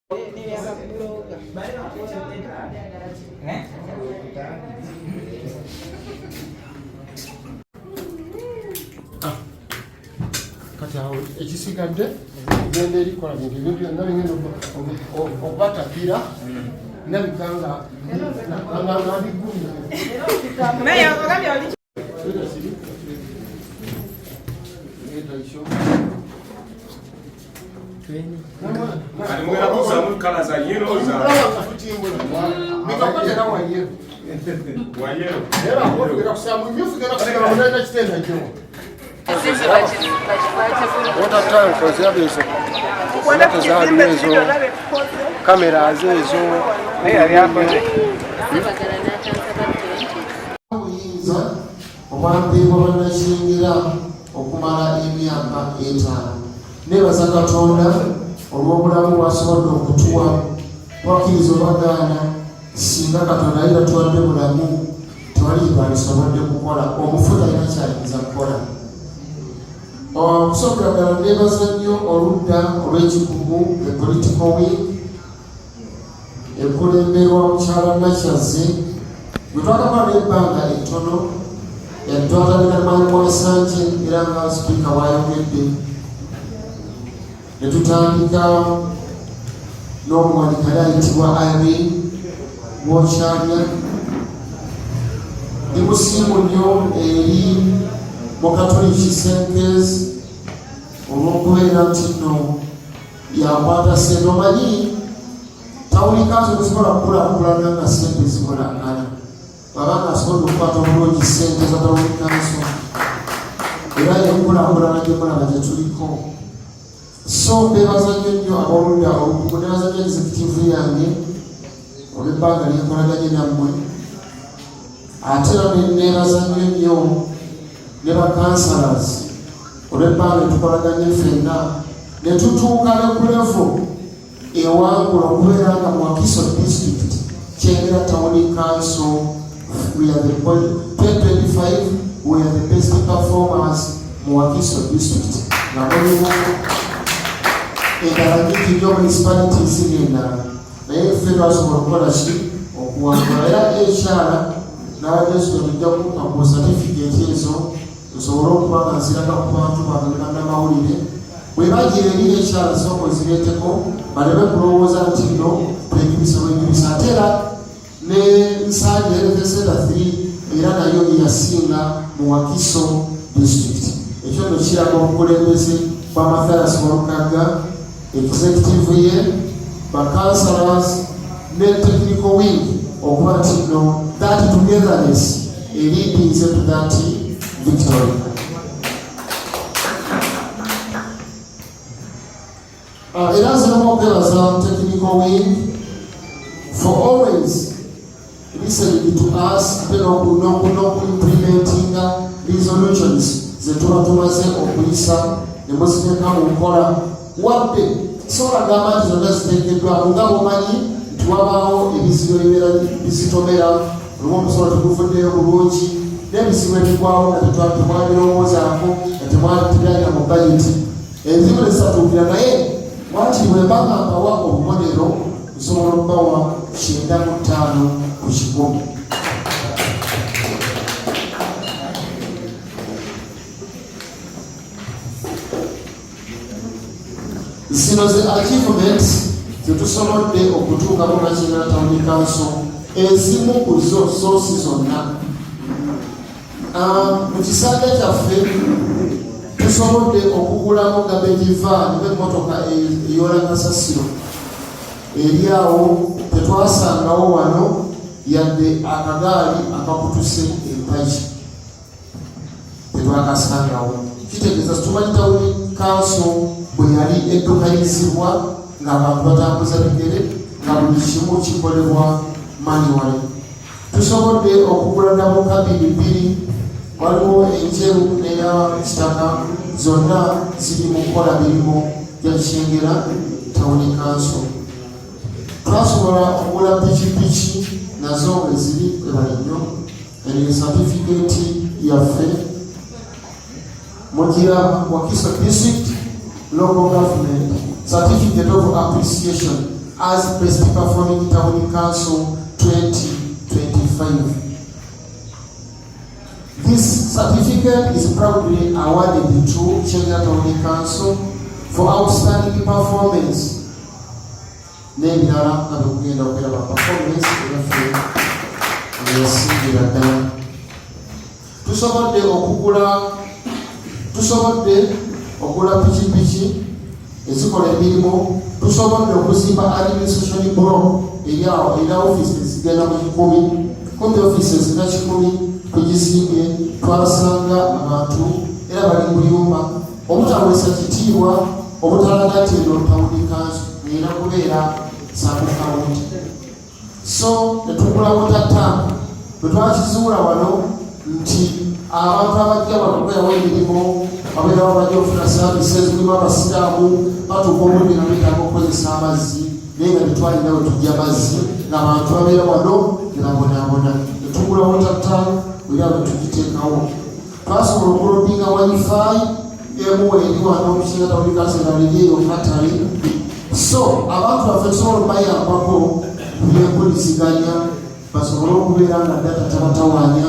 kati awo ekisigadde genda erikola bintu ebintu byonna bigenda okubatakira nabikanga What a time for service. Kamera ezo obwampeebwa bannashingira okumala emyaka 5 nebaza Katonda olw'obulamu bwasobodde okutuwa wakkiriza obagaana singa Katonda yali tatuwadde bulamu tewali balisobodde kukola omufu talina kyayinza kukola. Okusobola ddala nebaza nnyo oludda olw'ekikugu political wing ekulemberwa mukyala Nakyaze gwe twakakola n'ebbanga ettono yatwatandika Mwalimu Wasanje era nga sipiika wayogedde ne tutandika n'omuwanika yali ayitibwa Irene Wokyalya. Ndi musiimu nnyo eri Mukatoliki Senkezi olw'okubeera nti nno yakwata sente. Omanyi tawuni kanso tezisobola kukulaakulana nga sente zikolagana. Baba nga asobola okukwata obulungi sente za tawuni kanso era yenkulaakulana gye mulaba gye tuliko. So mbeebaza nnyo aboludda olukugu nebaza nnyo executive yange olw'ebbanga lyenkolaganye nammwe ate era nebaza nnyo ne bakansalas olw'ebbanga tukolaganye ffenna ne tutuuka ne ku levo ewangula okubeera nga mu Wakiso district Kyengera Town Council we are the 2025 we are the best performers mu Wakiso district nga mulimu endala nyingi nnyo municipalities ng'endala naye ffe twasobola okukola ki okuwangula era ekyala n'abajesudo tujja kumpa ku certificate ezo tusobole okuba nga nziraga ku bantu bange bannamawulire bwe bagira eri ekyala sooka ozireeteko baleme kulowooza nti nno twejubisa bwejubisa ate era ne Nsanja Eleveseda 3 era nayo eyasinga mu Wakiso district. Ekyo nno kiraga obukulembeze bwa Mathias Walukaga executive ye bakansalas ne technical wing okuba nti nno that togetherness leads to that victory. Era nziramu okwebaza technical wing for always listening to us ate n'okuimplementing resolutions ze tuba tumaze okuyisa ne muziteeka mu nkola wadde sobola gamba nti zonna ziteekeddwamu nga bwomanyi nti wabaawo ebizibu ebibeera bizitomera olumu omusobola teguvuddeyo bulungi n'ebizibu ebigwawo nga temwabirowoozaako nga temwabyalina mu bajeti ebizibu nezitatuukira naye wakiri bwe mbanga mbawa obubonero nsobola okubawa 95 ku 100. Zino ze achievements zetusobodde okutuukako nga Kyengera Town Council ezimu ku zo soosi zonna. Mu kisanja kyaffe tusobodde okugulamu garbage van n'emmotoka eyoola kasasiro eri awo tetwasangawo wano yadde akagaali akakutuse empagi tetwakasangawo. Kitegeeza tumanyi Town Council bwe yali eddukanyizibwa ng'abantu batambuza bigere nga buli kimu kikolebwa manually. Tusobodde okugula nabo kabiri 2 waliwo enjeru n'eya kitaka zonna ziri mu kukola mirimu gya Kyengera Town Council. Twasobola okugula pikipiki nazo eziri ebali nnyo ene certificate yaffe mugira Wakiso district local government certificate of appreciation as best performing town council 2025. This certificate is proudly awarded to Chengera Town Council for outstanding performance. Nebirala abugenda okwera performance ebyaffe eyasingira ddala. Tusobodde okugula pikipiki ezikola emirimu. Tusobodde okuzimba administration block era offices zigenda mu 10. Kumbi offices nga 10 tugizimbye, twasanga abantu era bali mu byumba. Obutaweesa kitiibwa obutalagattira Town Council era kubeera Sambwe County. So netugula water tank bwetwakizuula wano nti abantu abajja bakubeerawo emirimu babeerawo bajja okufuna services mulimu abasiraamu batuuka obudde nga beetaaga okukozesa amazzi naye nga tetwalina we tujja amazzi ng'abantu babeera wano ne babonaabona. Netugula water tank era bwetugiteekawo. Twasobola okulobinga wifi emu eri wano Chengera Town Council naliryeyo Katale. So abantu baffe tusobola okubayambako byempuliziganya basobole okubeera nga data tabatawaanya,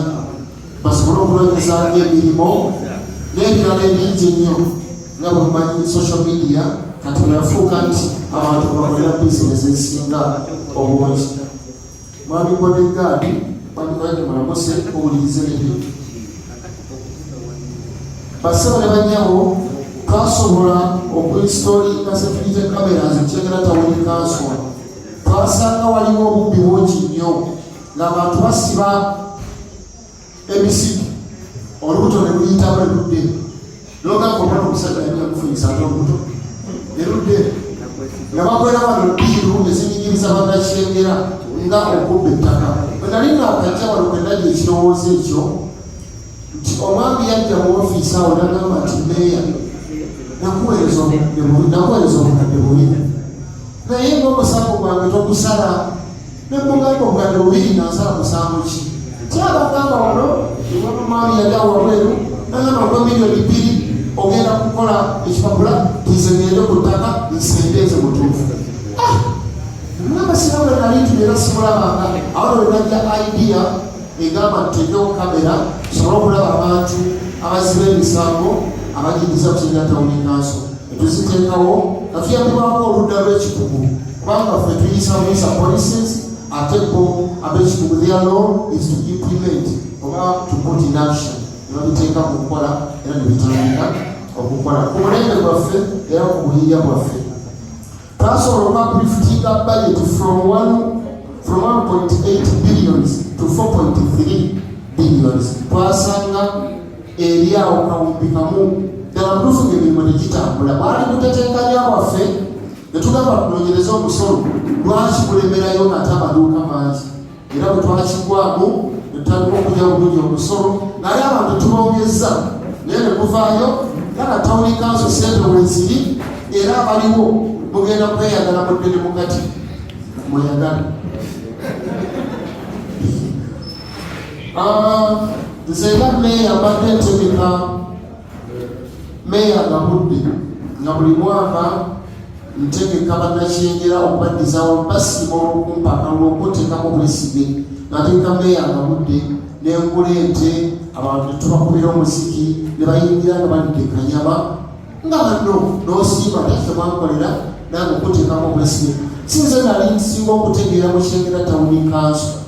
basobole okulongeza emirimu n'ebirala ebingi ennyo nga bwe mumanyi social media kati bweyafuuka nti abantu bakolera bizinesi ezisinga obungi. Mwami bodyguard bandikaje mulamuse owulirize nebyo. Basaba ne banyabo twasobola okuinstolinga security cameras mu Chengera Town Council. Twasanga waliwo obubbi bungi nnyo ng'abantu basiba emisiki olubuto ne luyitamu erudde n'ogamba omwana omusajja yali yakufunyisa ate olubuto erudde nga bakolera wano biiru ezinyigiriza bannakengera nga okubba ettaka. Bwe nali naakajja wano kwe ndali ekirowoozo ekyo nti omwami yajja mu ofiisi awo n'agamba nti meeya nakuweereza obukadde bubiri naye ng'omusango gwange togusala nemugamba obukadde bubiri nansala musango ki kyabagamba wano iwamamaali yali awo wabweru nagamba ogwa miliyoni 2 ogenda kukola ekipapula tizengende ku ttaka nsembeeze mutuufu. Nabasirawe nali tubeera simulabanga awo lwenajja idea egamba tuteekewo kamera tusobole okulaba abantu abaziba emisango abajingiza ku Chengera Town Council. Tuziteekawo nga tuyambibwako oludda lw'ekikugu kubanga ffe tuyisa policies ate bo ab'ekikugu their law is to implement oba to put in action. Nebabiteeka mu kukola era nebitandika okukola ku mulembe gwaffe era ku buyinja bwaffe. Twasobola okuupliftinga budget from 1.8 billions to 4.3 billions. Twasanga eri awo kawumbi kamu ddala mutuufu ng'emirimu tegitambula. Bwali kutetenkanya waffe ne tugamba tunoonyereze omusolo lwaki kulemerayo ng'ate amaduuka mangi era bwe twakigwamu ne tutandika okujja bulungi omusolo naye abantu tubongezza naye ne kuvaayo nga Town Council sente weziri era abaliwo mugenda kweyagala muddene mugati mweyagala. Nze nga meeya mbadde ntegeka meeya gabudde nga buli mwaka ntegeka bannakengera okubaddizawo basiima olw'okumpaka lw'okunteekamu obwesige ngategeka meeya gabudde n'engula ente abantu ne tubakubira omuziki ne bayingira nga balidde kanyama nga banno n'osiima taffe mwankolera nange okuteekamu obwesige. Sinze nali nsinga okutegeera mu Chengera Town Council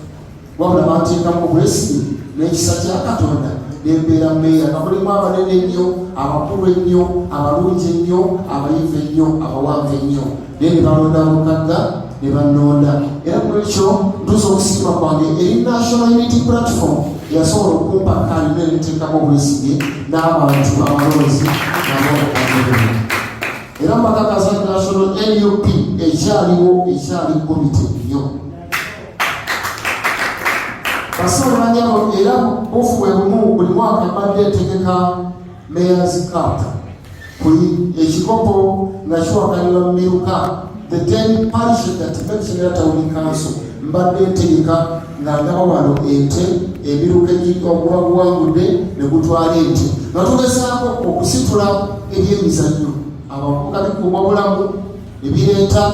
wabula banteekamu obwesige n'ekisa kya Katonda nembeera meeya nga mulimu abanene ennyo abakulu ennyo abalungi ennyo abayivu ennyo abawanvu ennyo naye ne balonda mukagga ne bannonda era mulekyo ntuusa okusiima kwange eri National Unity Platform yasobola okumpa kaalina enteekamu obwesige n'abantu abalonzi nabo okubagerera era mbakakaza National NUP ekyali komite nnyo. Basaba banyabo era bufu bwe bumu buli mwaka mbadde ntegeka Mayor's Cup kuli ekikopo nga kiwakanirwa mu Miruka the 10 parishes that make Chengera Town Council mbadde ntegeka nga ndaba wano ente emiruka oguba guwangudde ne gutwala ente nga tugezaako okusitula ebyemizannyo abavubuka bikuuma obulamu ne bireeta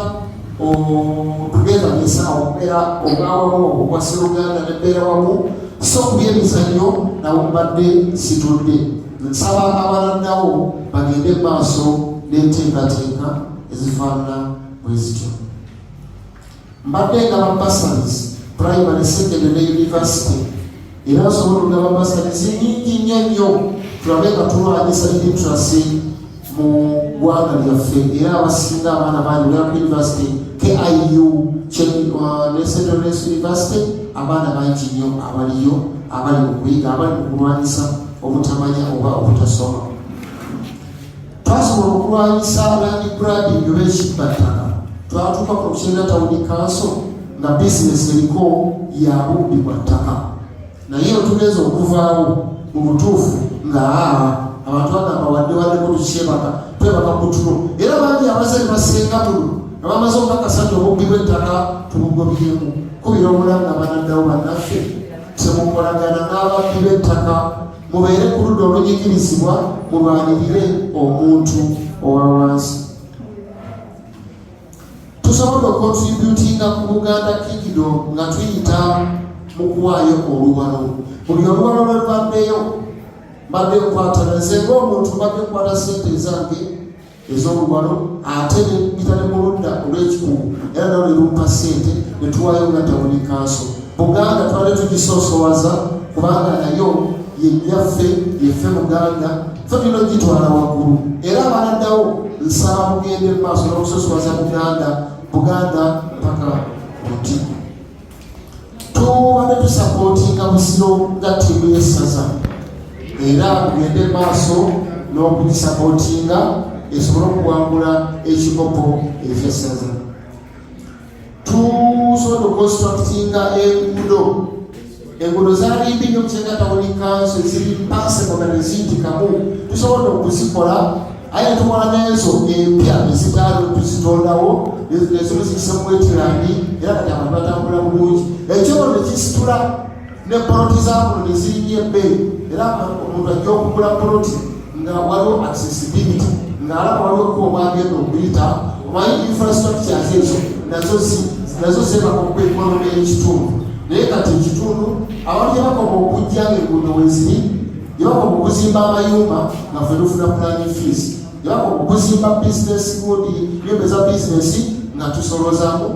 tugenda nesawo okubeera obwawamu obwa Sseruganda nembeera wamu so ku byemizannyo nawo mbadde situdde nsaba abalandawo bagende maaso n'enteekateeka ezifaanana bwe zityo. Mbadde ngaba bursaries primary, secondary ne university era nsobola okugaba bursaries nyingi nnyo tulabe nga tulwanyisa literacy mu ggwanga lyaffe era abasinga abaana bangi ku university KIU ne Central University abaana bangi nnyo abaliyo abali mu kuyiga abali mu kulwanyisa obutamanya oba obutasoma. Twasobola okulwanyisa land grabbing oba ekibbattaka twatuuka ku Lukinga Town Council nga bizinesi eriko yabubbi bwa ttaka naye otugeeza okuvaawo mu butuufu nga abantu bagamba wadde kutukyebaka twebaka kutulo era bangi abazali basenga tulo nga bamaze okukakasa nti obubbi bw'ettaka tubugobyemu kubira omulamu nabanaddawo bannaffe temukolagana n'ababbi b'ettaka mubeere ku ludda olunyigirizibwa mulwanirire omuntu owa wansi. Tusobola okontributinga ku Buganda Kingdom nga tuyita mu kuwaayo oluwalo. Buli oluwalo lwe lubaddeyo mbadde nkwatanaze ng'omuntu mbadde nkwata ssente zange ez'oluwalo ate nebita ne mu ludda olw'ekikugu era nawo ne lumpa ssente ne tuwaayo nga Town Council. Buganda twali tugisoosowaza kubanga nayo yeyaffe yeffe Buganda ffe tulina ogitwala waggulu era abaladdawo nsaba mugende mu maaso n'okusoosowaza Buganda mpaka buti. Tubadde tusapootinga Busiro nga ttiimu y'essaza era tugende maaso n'okugisapootinga esobole okuwangula ekikopo eky'essaza. Tusobola okukonstructinga enguudo zaali mbi nnyo Lukinga Town Council ziri mpanseko nga neziyitikamu tusobola okuzikola aye tukola n'ezo empya ezitaali tuzitondawo ezo zikisa mu wetirani era kati abantu batambula bulungi ekyono nekisitula ne poloti zaakuno nezirinnye ebbeeyi era omuntu ajja okugula poloti nga waliwo accessibility ng'alaba waliwo kuba omwagenda okuyita omanyi infrastructures ezo nazo zeebaka okuba ekolome y'ekitundu naye kati ekitundu abantu gyebakoma okujja ng'enguudo weziri gyebakoma okuzimba amayumba nga ffe tufuna planning fees gyebakoma okuzimba business gundi nyumba eza bizinesi nga tusolozaamu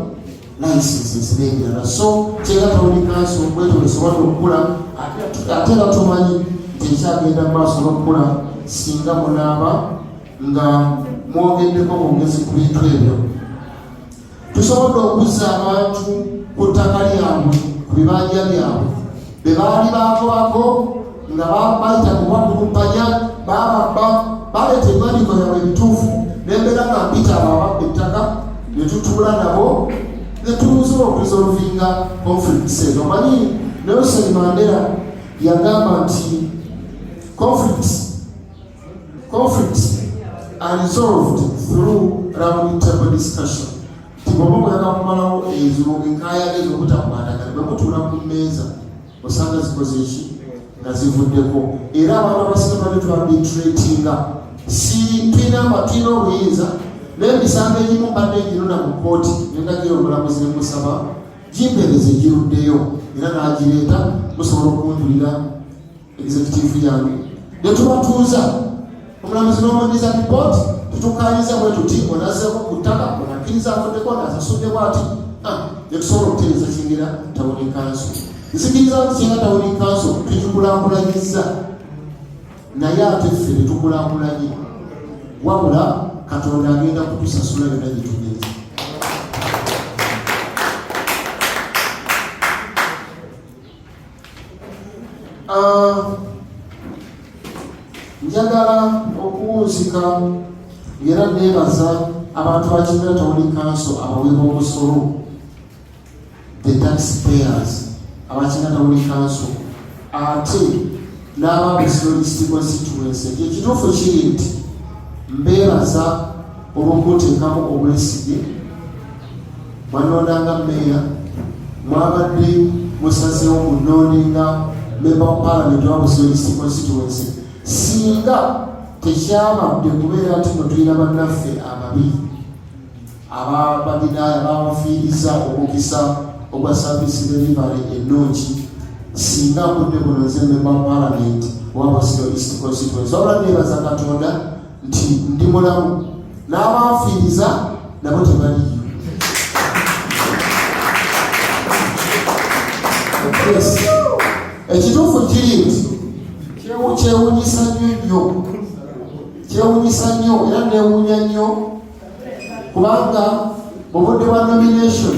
licenses n'ebirala so Lukinga Town Council bwetyo esobola okukula ate era tumanyi nti ekyagenda mu maaso n'okukula singa munaaba nga mwogeddeko mwongezi ku bintu ebyo. Tusobodde okuzza abantu ku ttaka lyabwe ku bibanja byabwe be baali baakobako nga bayita kubakulumpanya bababba baleeta ebiwandiiko byabwe ebituufu nembeera nga mpita abo ababba ettaka ne tutuula nabo ne tusobola okuresolvinga conflicts ezo. Omanyi Nelson Mandela yagamba nti conflicts are resolved through round table discussion. Tibomba kuyaka kumalawo ezo enkaya ezo obutakwatagana bwe mutuula ku mmeeza osanga zikoze ki nga zivuddeko era abantu abasinga bali tubabitreatinga si tulina obuyinza n'emisango egimu mbadde egirunda mu kooti nengagira omulamuzi ne musaba gimpereze giruddeyo era n'agireeta musobola okunjulira executive yange ne tubatuuza omulamuzi n'omunyiriza ripooti tutukanyiza bwe tuti onazeeko ku ttaka onakkiriza avuddeko nasasuddeko ati netusobola okutereeza Kingira Town Council. Nzikiriza nti Kingira Town Council tugikulaakulanyiza naye ate ffe tetukulaakulanye wabula Katonda agenda kutusasula yonna gye tugenda. Njagala okuwunzika era neebaza abantu ba Kingira Town Council abaweebwa omusolo the taxpayers aba Kingira Town Council ate n'aba Busiro East constituency. Ekituufu kiri nti mbeebaza olw'okuteekamu obwesige mwanondanga mmeeya mwabadde musazeewo munondinga member of parliament wa Busiro East constituency singa tekyabadde kubeera nti no tulina bannaffe ababi ababadinayo ababafiiriza omukisa ogwa service delivery ennungi singa mbudde buno nze member of parliament owa Busiro East constituency wabula neebaza Katonda nti ndi mulamu n'abanfiiriza nabo tebaliyo. Yes. Ekituufu kiri nti kyewuunyisa nnyo era neewuunya nnyo kubanga mu budde bwa nomination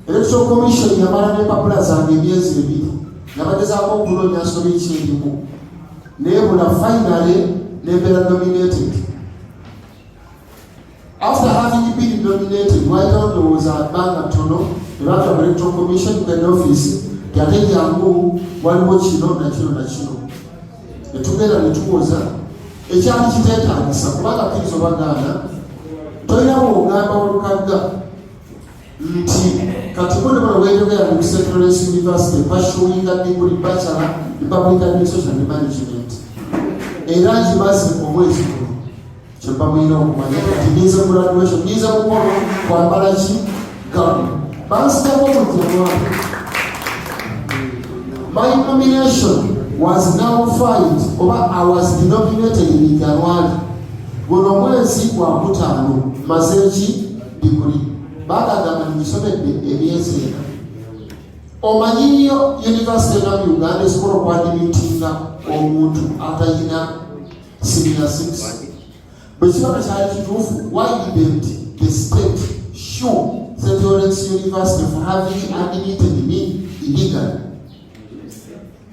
Electoral Commission yamala n'empapula zange emyezi 2 nabagezaako okunoonya nsobi ki erimu neebula finally nebeera nominated. After having been nominated, lwaliro ndowooza bbanga ttono ne baata mu Electoral Commission ku office ate jangu waliwo kino na kino netugenda netuwoza ekyali kiteetaagisa kubanga kkirizo bagaana tolinawo ogamba olukagga nti kati buli bano weeyogera mu Central University pursuing a degree bachelor in public administration and management era nkimaze omwezi guno kyemba mulina okumanya kati nyiza mu graduation nyiza mukolo kwambala ki gamu bansigako omujjanwali. My nomination was now filed oba I was denominated in January. Guno mwezi gwa kutaano mazeeki degree bagagamba nisomedde emyezi ena. Omanyiyo University of Uganda esobola okwadimitinga omuntu atalina senior 6. Bwe kiba kyali kituufu, why didn't the state sue St. Lawrence University for having admitted me illegally?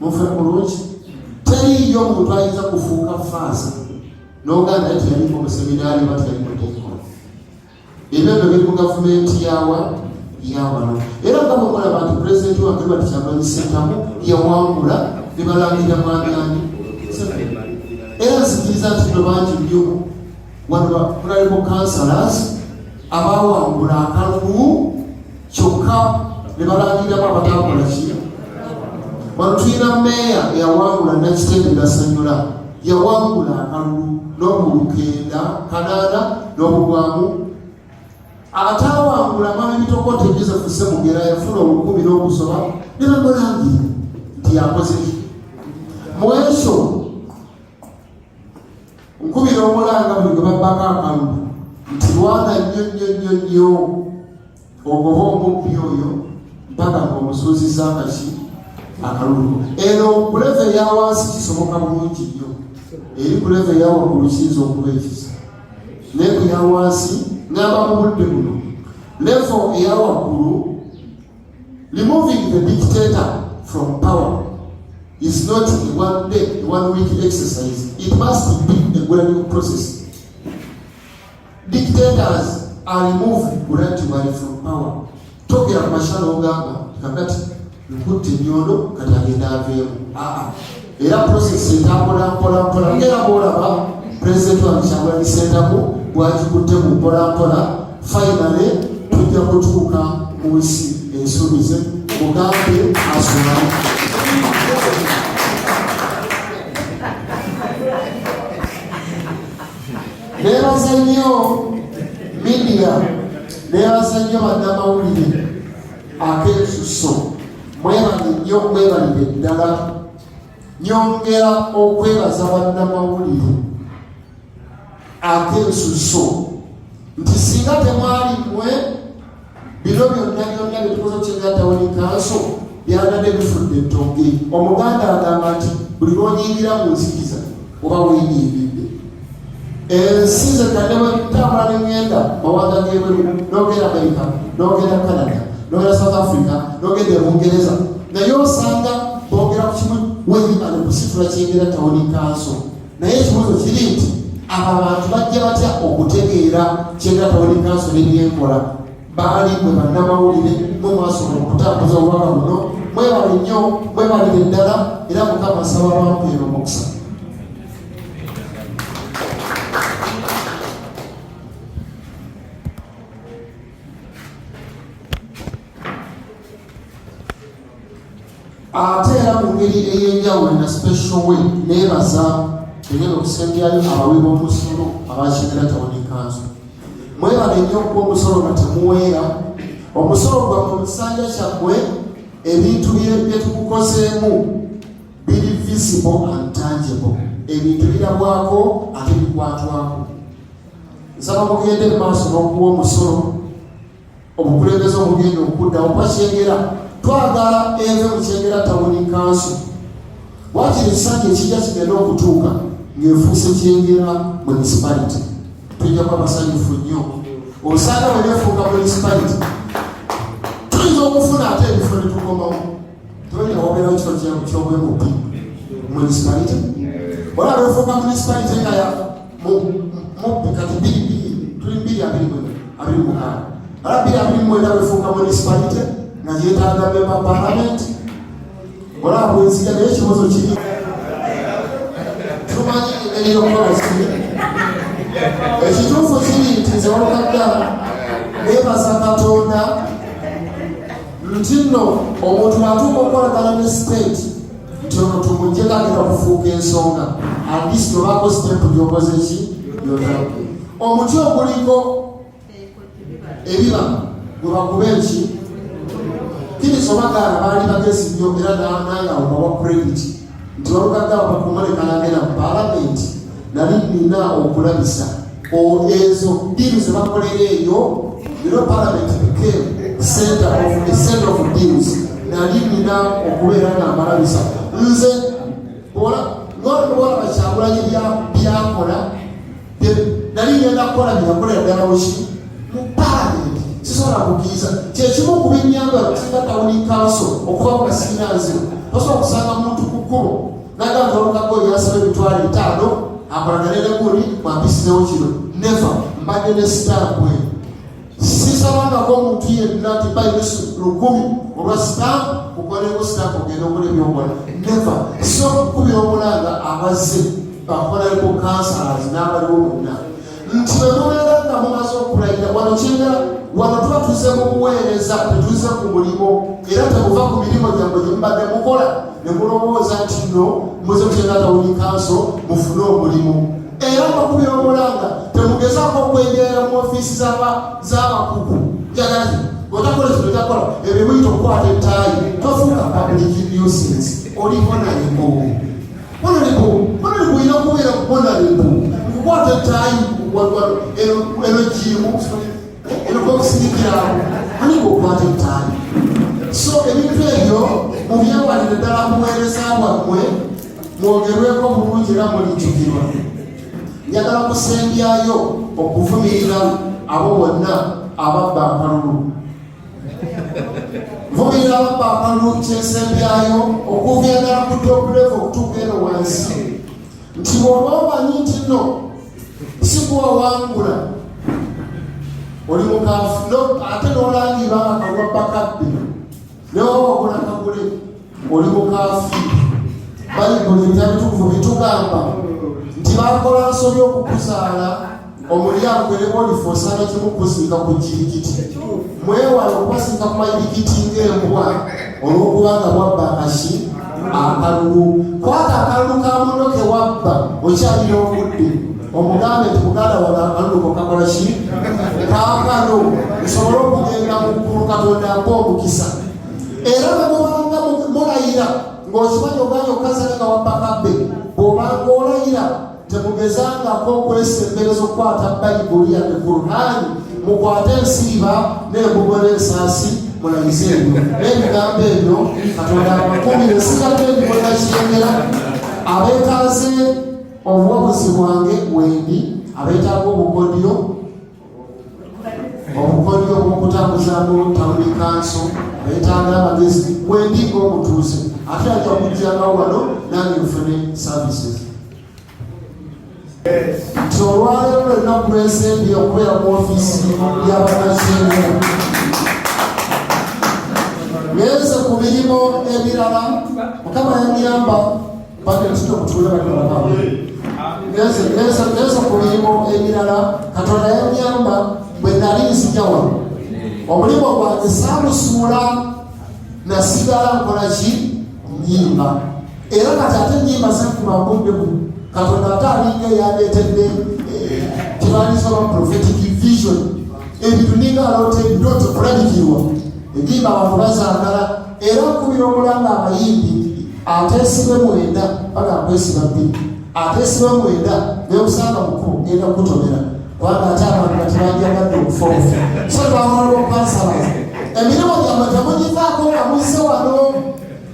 Mufuna bulungi teriyo omuntu ayinza kufuuka faasa n'oganda nti yaliko mu seminaari oba teyali muteekolo. Ebyo biri mu gavumenti yawano era nga bwe mulaba nti pulezidenti wange bati Kyagulanyi Ssentamu yawangula ne balangira mwanyani era nzikiriza nti bino bangi nnyo wano munaliko councillors abawangula akalulu kyokka ne balangiramu abatakola ki. Wano tulina meeya yawangula Nakitende Gasanyula yawangula akalulu n'obulukenda kanaana n'obugwamu. Atawangula Mama Mitokoti Joseph Ssemugera yafuna olukumi n'okusoba ne bamulangira nti yakoze ki. Mu ekyo nkubira omulanga buli gwe babbako akalulu nti lwana nnyo ogoba omubbi oyo mpaka ng'omusuuziza akaki akalulu. Eno ku leve eya wansi kisoboka bulungi nnyo, eri ku leve eya waggulu kiyinza okuba ekisa naye ku ya wansi ngamba mu budde buno level eya waggulu removing the dictator from power is not a one day, a 1 week exercise. It must be a gradual process. Dictators are removed gradually from power. Tokera ku mashalo ogamba kakati nkutte nnyondo kati agenda aveemu. Era process entambula ngera bw'olaba pulezidenti wa Kyagulanyi Ssentamu bw'agikutte mu mpolampola finally tujja kutuuka mu nsi ensuubize mugambe asulamu. Neebaza nnyo media, neebaza nnyo bannamawulire ak'ensusso, mwebalire ddala. Nyongera okwebaza bannamawulire ak'ensusso nti singa temwali mmwe bino byonna bye tukoze Kyengera Town Council byabadde bifudde ettonge. Omuganda agamba nti buli lw'onyingira mu nzikiza oba weeyingidde. Ensi ze kadde bwetambula n'engenda mawanga g'ebweru n'ogenda Amerika n'ogenda Canada n'ogenda South Africa n'ogenda e Bungereza naye osanga boogera ku kimu weeyibale kusitula Kyengera Town Council. Naye ekibuuzo kiri nti abo abantu bajja batya okutegeera Kyengera Town Council n'ebyenkola? Baali mwe bannamawulire mwe mwasobola okutambuza obubaka buno. Mwebale nnyo, mwebalire ddala era Mukama asaba bampeera omukisa. Ate era mu ngeri ey'enjawulo na special way neebaza engeri okusembyayo abawi b'omusolo aba Kyengera Town Council. mwebale nnyo okuba omusolo nga temuweera. Omusolo gwammwe mu kisanja kyammwe ebintu bye tukukozeemu biri visible and tangible. Ebintu birabwako ate bikwatwako. Nsaba mugende mu maaso n'okuwa omusolo obukulembeze omugenda okuddawo kuba Kyengera twagala eve mu Kyengera Town Council. Wakiri ekisanja ekijja kigenda okutuuka ng'efuuse Kyengera municipality. Tujja kuba basanyufu nnyo. Osanga bwe neefuuka municipality tuyinza okufuna ate ebifo ne tukomawo. Tolina wabeera ekifo ky'obwemupi municipality. Olaba efuuka municipality nga ya kati 2026 ala 2029 efuuka municipality nga yeetaaga member parliament. Olaba bwenzija naye ekibuzo kiri tumanyi engeri y'okukola kiri. Ekituufu kiri nti nze Walukaggala neebaza Katonda nti nno omuntu atuuka okukolagana ne state nti ono tumugye kagenda kufuuka ensonga alisi tobaako sitepu gyokoze ki yonna. Omuti oguliko ebiba gwe bakuba enki kirisomagaana baali bagezi nnyo era nange awobawa credit nti Walukaggala bakumalekanaagenda mu palamenti nali nina okulabisa ezo diiru ze bakolera eyo era parliament became center of deals. Nali nina okubeera nga mbalabisa nze nolaba Kyagulanyi byakola nali ngenda kukola byakolera ddala buki mu parliament. Sisobola kukkiriza kyekimu ku binnyamba Kyengera Town Council okuva ku Kasinanziro. Tosobola kusanga muntu ku kkubo n'agamba Walukaggala yasaba emitwalo 5 akolagane ne gundi mwapisizewo kino. Never mbadde ne stamp eyo. Sisabangako omuntu yenna nti bayinusu 10 olwa stamp kukoleko stamp ogenda okola ebyokola. Never. So okukubira omulanga abazze bakolaleko councillors n'abaliwo bonna nti bwe mubeera nga mumaze okulayira wano Kyengera wano tuba tuzze mu kuweereza tetuzze ku mulimo era temuva ku mirimu gyammwe gye mubadde mukola ne mulowooza nti nno muze mu Kyengera Town Council mufune omulimu. Era bakubira omulanga temugezaako okwengerera mu ofiisi z'abakugu jagalazi otakola kino takola ebyo muyita okukwata ettaayi tofuuka public nuisance oliko nalembo olina okubeera kubonalembo kukwata ettaayi eno jimu eno kokusirikirawo ani ngaokwata ettaayi. So ebintu ebyo mubyewalire ddala muweereza bwammwe mwogerweko bulungi era mulijjukirwa. Njagala kusembyayo okuvumirira abo bonna ababba akalulu. Vumirira ababba akalulu kyensembyayo okuvyagala ku top level okutuuka eno wansi nti bw'oba omanyi nti nno sikuwawangula oli mukaafu ate n'olangira akalwa bakabbi newawagula kagule oli mukaafi. Bayibuli ebitatukuvu bitugamba nti bakola nsobi okukuzaala omulyango ereko olifosana kimu kuziika ku jirikiti. Mwewale okubasiika ku mayirikiti ng'embwa olw'okubanga bwabba akaki akalulu. Kwata akalulu ka muno ke wabba okyalina obudde omugambe nti muganda wala akalulu kokakola ki kaakano nsobole okugenda mu ggulu Katonda mpa omukisa. Era bwe mubanga mulayira ng'okimanyi oganya okukazana nga wabbakabbe bw'obanga olayira temugezangako okwesembereza okukwata Bayibuli yadde Kurani mukwate ensiiba n'embugo n'ensaasi mulayize ebyo n'ebigambo ebyo Katonda abakumire. Sigate ebikola Kyengera abeetaaze obuwabuzi bwange wendi abeetaaga obukodyo bw'okutambuzamu Town Council abeetaaga amagezi wendi ng'omutuuze ate ajja kujjanga wano nange nfune services. Nti olwaleero lwennaku lwensembye okubeera mu ofiisi y'Abannakyengera ngeze ku mirimu ebirala Mukama yanyamba ngeze ku mirimu ebirala Katonda yanyamba bwe nali nzija wano omulimu gwange saamusuula nasigala nkola ki nnyimba. Era kati ate ennyimba zenfuma mbudde Katonda ate alinga eyaleetedde kibaniza ba prophetic vision ebintu ninga alote ndoto kulabikirwa egimba abantu bazaagala era okubira omulanga abayimbi atesibe mwenda bagakwesiba bbiri atesibe mwenda neokusanga mukulu genda kukutomera kubanga ate abantu batibanjagadde okufofu so bamala okwansalaza emirimu gyamwe temugivaako nga muzze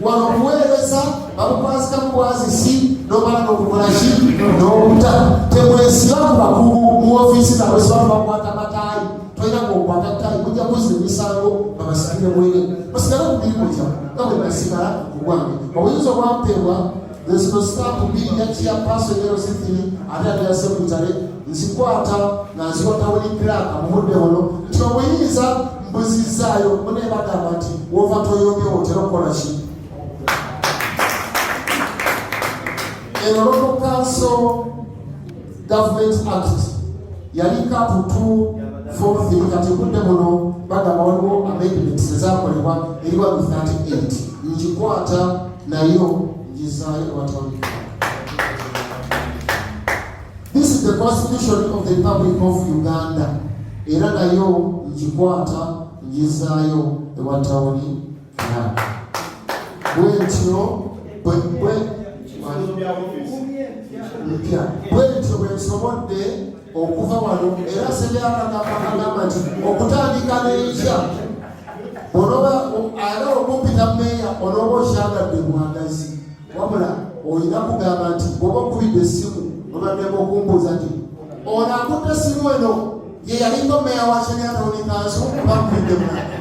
wano kuweereza bamukwazika mukwazisi nomala n'okukolaki n'obuta temwesiba ku bakugu mu ofiisi zaabwe sibamu bakwata mataayi toyina ng'okwata ttaayi mujja kuzza emisango babasigire mwene basigale ku mirimu gyamwe nga bwe basigala ku gwange obuyinza obwampeebwa nsinositapu bbiri yakiya paaso yerositiri ate atya sekutale nzikwata nga nzikwata buli kiraka mu budde buno nti obuyinza mbuzizaayo muneebagamba nti wova toyombyewo otera okukola ki eno Local Council Government Act yali kapu 243 kati budde buno bagamba waliwo amendments ezakolebwa eriwa 38 ngikwata nayo ngizaayo watawuli. This is the Constitution of the Republic of Uganda. Era nayo ngikwata ngizaayo ewatawuli bwetyo bwetyo bwensobodde okuva wano era sebyakagamba nti okutandika n'enkya onoba ayagala okumpita meeya onooba okyagadde mwagazi wabula olina kugamba nti bwoba okubidde essimu obaddemu okumbuuza nti ono akutte essimu eno ye yaliko meeya wa Kenyatta Council bakubidde mwagazi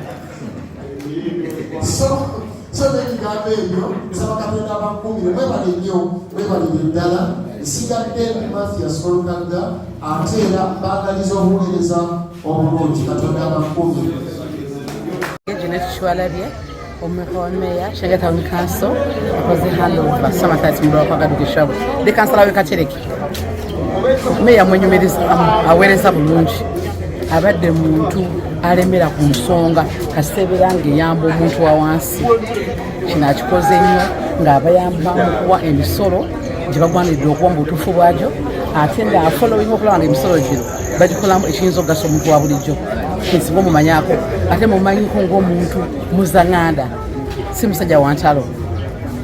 so n'ekigambo ebyo nsaba Katonda abakuumire mwebale nnyo mwebalire ddala nsigadde Mathias Olukagga ate era mbaagaliza obuweereza obulungi Katonda abakuumire. Jeanette Chwalabye omumeka wa meeya Kenyatta Council akoze handover Summertime mu Rwakaduka Shabo de kansala we Katereki meeya mwenyumiriza aweereza bulungi abadde muntu alemera ku nsonga kasebera ng'eyamba omuntu wa wansi kino akikoze nnyo ng'abayamba mu kuwa emisolo gye bagwanidde okuwa mu butuufu bwagyo ate ng'afolowinga okulaba nga emisolo gino bagikolamu ekiyinza okugasa omuntu wa bulijjo kinsinga omumanyaako ate mumanyiko ng'omuntu muzaŋŋanda si musajja wa ntalo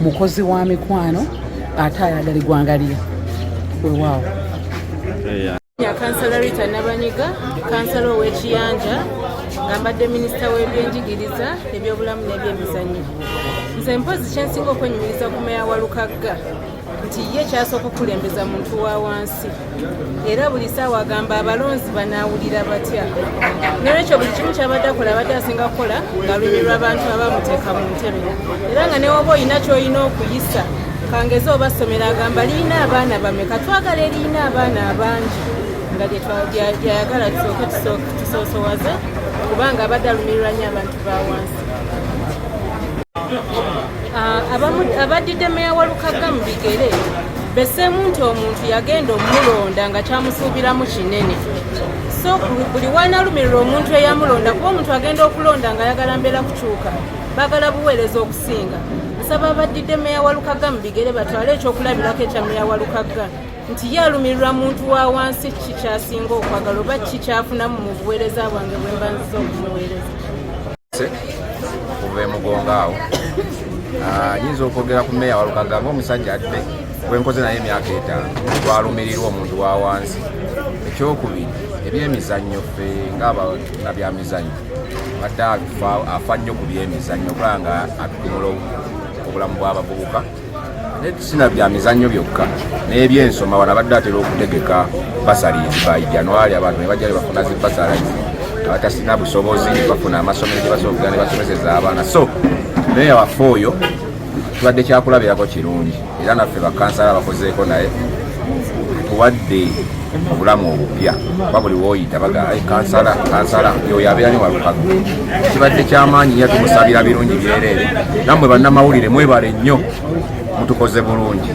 mukozi wa mikwano ate ayagala eggwanga lye wewaawo. Kansala Rita Nabanyiga, kansala ow'Ekiyanja, nga mbadde minisita w'ebyenjigiriza, ebyobulamu n'ebyemizannyo. Nze mpozi kye nsinga okwenyumiriza ku meeya wa Lukagga nti ye kyasooka okulembeza muntu wa wansi era buli ssaawa agamba abalonzi banaawulira batya. N'olwekyo buli kimu ky'abadde akola abadde asinga kukola ng'alumirwa abantu abamuteeka mu ntebe era nga ne woba olina ky'olina okuyisa kangeze obasomera agamba liina abaana bameka twagala eriina abaana abangi nga gyayagala tusoosowaze kubanga abadde alumirirwa nnyo abantu ba wansi. Abaddidde meeya wa Lukagga mu bigere besseemu nti omuntu yagenda omulonda nga kyamusuubiramu kinene so buli wanaalumirira omuntu eyamulonda kuba omuntu agenda okulonda nga ayagala mbeera kukyuka baagala buweereza okusinga. Nsaba abaddidde meeya wa Lukagga mu bigere batwale ekyokulabirako ekya meeya wa Lukagga nti ye alumirirwa muntu wa wansi kikyasinga okwagala oba kikyafunamu mu buweereza bwange bwe mba nziza okumuweereza. Okuva emugongo awo nyinza okwogera ku meeya wa Lukagga ng'omusajja adde gwenkoze naye emyaka 5 twalumirirwa omuntu wa wansi. Ekyokubiri ebyemizannyo ffe ng'abana byamizannyo badde afa nnyo ku byemizannyo okulaba nga atukumula obulamu bw'abavubuka sina byamizannyo byokka n'ebyensoma wano abadde atera okutegeka basalizi by January abantu ne bajja ne bafuna zi basalizi abatasina busobozi ne bafuna amasomero gye basobola okugenda ne basomeseza abaana. So meeya waffe oyo tubadde kyakulabirako kirungi era naffe bakansala bakozeeko naye tuwadde obulamu obupya kuba buli wooyita baga kansala yoyo abeerani wa Lukagga kibadde kyamaanyi nnyo tumusabira birungi byereere nammwe bannamawulire mwebale nnyo mutukoze bulungi.